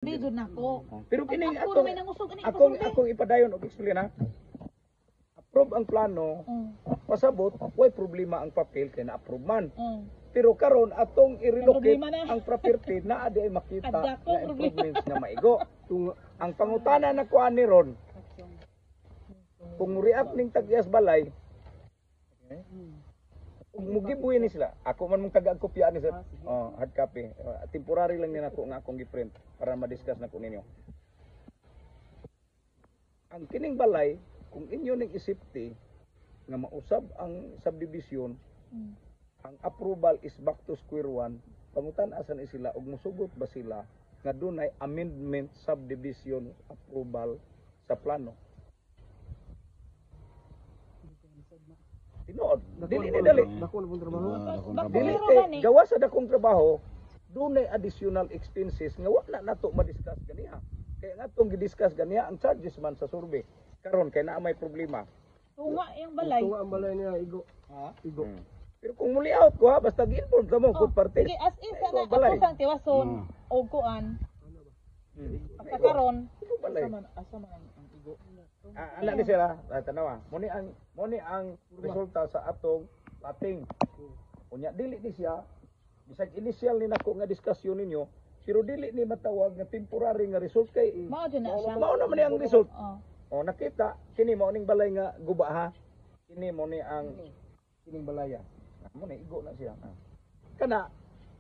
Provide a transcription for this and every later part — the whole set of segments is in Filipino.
Di jud nako. Pero kining Ako may nangusog ani akong ipadayon og explain ha. Approve ang plano, pasabot, way problema ang papel kay na-approve man. Pero karon atong i-relocate ang property na adi ay makita Adda ko na improvements nga maigo. Ang pangutana na kuan ni ron, kung react ning tagyas balay, mugibuhi ni sila. Ako man mong taga-kopya ni sir. Oh, hard copy. Temporary lang ni nako nga akong gi-print para ma-discuss nako ninyo. Ang kining balay, kung inyo ning isipti nga mausab ang subdivision, ang approval is back to square one. Pangutan asan ni sila ug mosugot ba sila nga dunay amendment subdivision approval sa plano. Tinuod, dili ni dali. Dako na pong trabaho. Dili kay gawa sa dakong trabaho, dunay additional expenses nga wala nato ma-discuss ganiha. Kaya nga itong gi-discuss ganiha ang charges man sa survey. Karon kay naa may problema. Tunga yung balay. Tunga ang balay niya, igo. Ha? Igo. Pero kung muli out ko ha, basta gi-inform sa mo, good parties. Sige, as in sana balay. ako sang tiwason og kuan. Pagkakaron, Balay. asa man ang igo. Anak ni sila, tanawa. Muni ang resulta sa atong lating. Unya dili ni siya bisag initial ni nako nga diskusyon ninyo, pero dili ni matawag nga temporary nga result kay Mao jud na siya. mao naman ni ang result. Oh. O nakita kini mao ning balay nga guba ha. Kini mo ni ang kining balaya. Mo ni igo na siya. Kana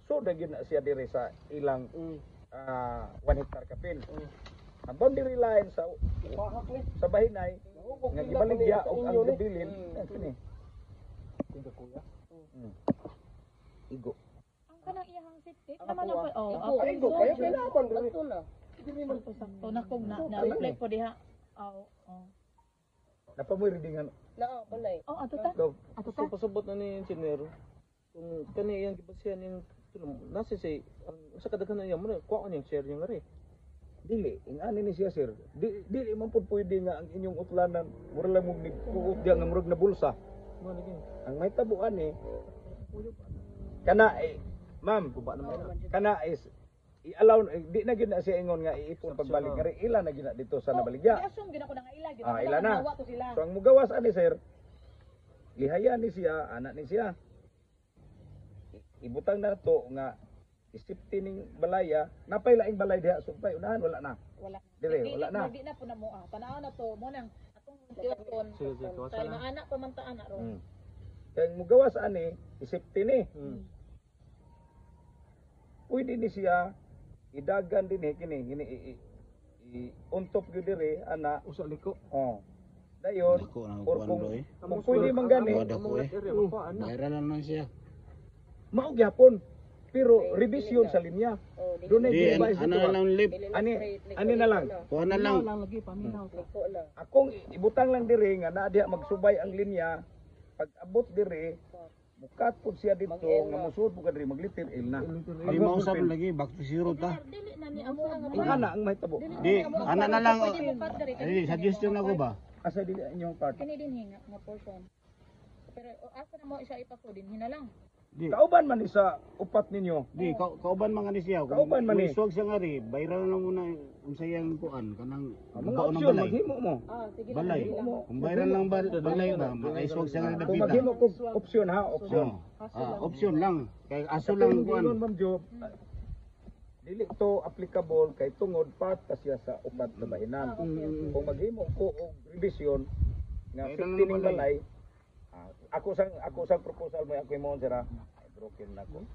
so dagin na siya diri sa ilang 1 hectare kapin. Ang boundary line sa bahinay nga gibaligya og ang gabilin kini. Igo kuya. Igo. Ang kanang iyang safety naman ako. Oh, Ako, igo. Kaya kailangan diri. sakto na kog na reflect po diha. Oh. Napamoy readingan. Na, balay. Oh, ato ta. Go. Ato So ta. pasabot na ni engineer kung kani yang gibasihan yung nasa say sa kadaghan niya mo kuha niyang share niya ngari. Dili, ingani ni siya sir. Dili man pud pwede nga ang inyong utlanan mura lang mong nikuot diya nga murag na bulsa. Mo lagi. Ang may tabuan kana ma'am, kana is i-allow di na gyud na siya ingon nga iipon pagbalik ngari ila na gyud na dito sa nabaligya. Assume gina ko na nga ila gyud. Ila na. To sila. So ang mugawas ani sir, lihaya ni siya, anak ni siya. Ibutang na to nga isipti ning balaya, napay laing balay diha sumpay unahan wala na. Wala. Dire, wala na. Di na po na mo. Tanaw na to mo nang atong tiwason. Sige, Kay maana pamantaan na ro. Kaya ang mugawas ani isipti ni. Pwede ni siya idagan din kini untop gyud dire ana Usa liko. dayon Dako na or kuan kung bro eh. kung pwede man gani Dako eh. Mayroon lang siya. mao gyapon pero revision sa linya dunay Di gibay ano na lang lip. ani na lang Kuha na lang. lagi paminaw. Liko lang. akong ibutang lang dire nga naa diha magsubay ang linya pag abot dire mukat pud siya dito nga musud pud kadiri maglitir il na Di mausap lagi back to zero ta. Dili na ni amo ang ang ana ang mahitabo Di ana na lang. Pwede mo cut diri. Di suggestion ako ba? asa dili inyong part Kini din hinga nga portion. Pero asa na mo siya ipasudin hina lang. Di. kauban man ni sa upat ninyo Di kauban man ni siya. Kauban man ni. Suwag siya nga ri, viral lang muna unsayang kuan kanang mga baon ng opsyon balay. maghimo mo Sige Balay. Kung viral lang balay ba, makaiswag siya nga ri kung dapita. maghimo ko opsyon ha opsyon Option lang. Kay aso Sa lang tingin kuan. giingon, Ma'am Job, dili to applicable kay tungod part ta siya sa upat na bahinan. Kung maghimo ko og revision nga 50 ning balay, ako sang proposal mo ako imong sira, ay broken na ko.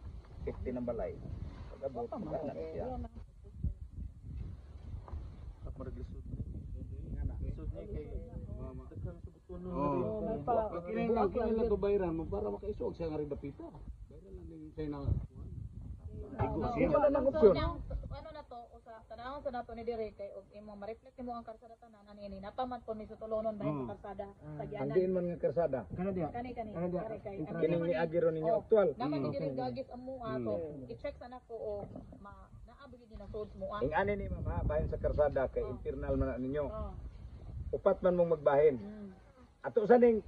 50 ng balay. Pag-abot na siya. Ako maglisod ni. Lisod ni kay daghan sa buton Oh. Pag kailan lang to viral mo para makaiswag siya nga ri dapita. Viral lang din siya na igo siya. Wala nang opsyon. Ano na to usa tanawon sa nato ni dire kay og imong ma-reflect mo ang karsada tanan ani napaman po ni sa tulonon dahil sa karsada sa Ang gianan. diin man nga karsada. Kana diha. Kani kare kay Kining ni agiro ninyo aktual. naman ni dire gagis amo ato i-check sana ko o naabot din na sud mo Ing ani ni mama bahin sa karsada kay internal man na ninyo. Oh. Upat man mong magbahin. Ato sa ning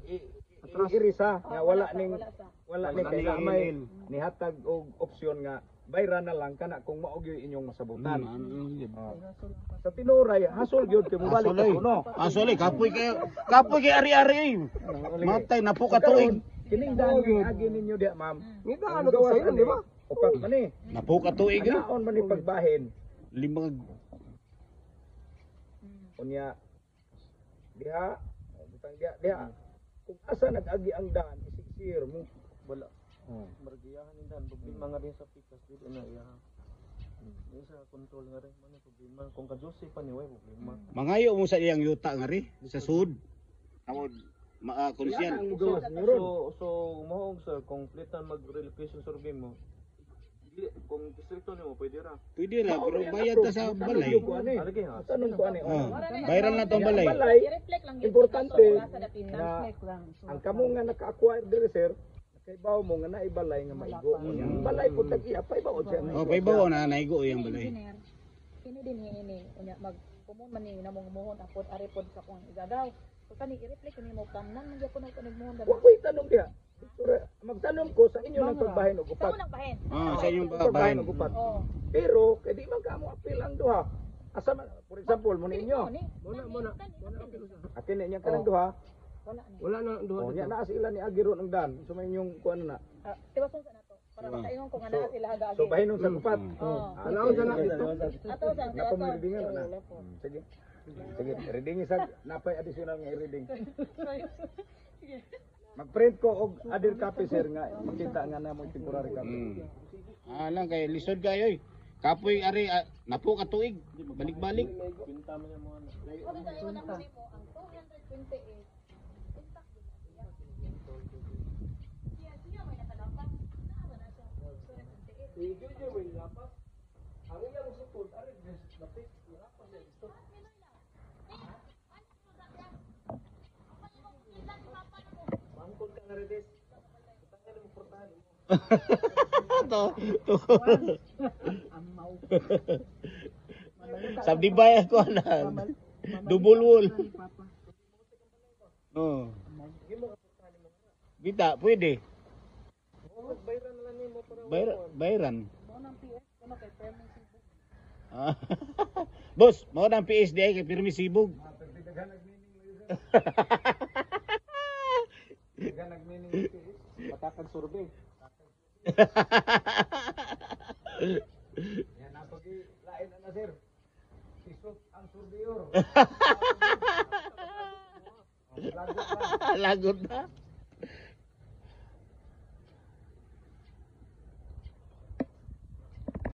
irisa nga wala ning Wala sa. wala ning kailangan may nihatag og opsyon nga bayra na lang kana kung mao gyud inyong masabutan. Yun. Sa tinuray hasol gyud kay mobalik Asolay. ka kuno. Asolay, kapoy kay ari-ari. Matay na po katuig. Kining daan nga agi ninyo diha ma'am. Ngita ano to sa di ba? Upat man ni. Na po katuig. Naon man ni pagbahin. Limang Unya diha butang diha. Kung asa nag-agi ang daan isiksir mo. Wala. Margiyahan din dan problema nga din sa pikas dito na iya. Sa control nga rin man problema kung kajusi pa ni way problema. mangayo mo sa iyang yuta nga ri sa sud. Tawod kunisyan. Ang gawas niyo ron. So mahog sir kung plitan mag relocation survey mo. Dili kung distrito nimo pwede ra. Pwede ra pero bayad ta sa balay. Alagi ha. Tanong ko ani. Oh, bayaran na tong balay. Balay, I-reflect lang yun. importante Sa dapita. na ang kamo nga naka-acquire diri sir, kaibaw mo nga naibalay nga maigo. Ang balay po tagiya paibaw siya. Oh, paibaw na naigo iyang balay. Engineer, kini din ini unya mag pumun man ni namong muhon apod ari pod sa kung igagaw. So kani i-reflect ni mo kamnan man gyapon ako nagmuhon dala. Wa ko'y tanong diha. Magtanong ko sa inyo ng pagbahin og Sa upat. mo nang bahin. Sa inyong Pagbahin babahin. og upat. Oh. Pero kay di man kamo apil ang duha. Asa man for example mo ninyo. Muna. Akin niya kanang duha. Wala ni. Wala na duha Oh, nya dito. naa sila ni Agiron ang dan. So may inyong kuan na. Tiwason sa nato para makaingon ko nga naa sila haga So bahinon sa upat. Oh. Alaw sa na dito. Ato sa Napamiridingan na. Sige. Sige, reading isa napay additional nga i-reading. Mag-print ko og other copy sir nga makita nga na mo temporary copy. Lang kay lisod kayo. Kapoy ari napo katuig. Balik-balik. Pinta man yung mga Okay, sa ingon ako nimo ang 228 intact din na siya. Siya may nakalapas. Naa na siya. 228. Ang iyang support ari dapat lapas ya gusto. mangkot ka nga redes. Kita nga mo portahan mo. To. Sabdi bay ako lang. Double wall. Oh. Kita pwede. Bayran na lang nimo para Bayran. Mo nang PS kuno kay permission. Boss, mao nang PSD kay permisibog. Dagan nagmeaning matakag survey. yan na pag lain na sir. Isot ang surveyor. Lagot na. Lagot na.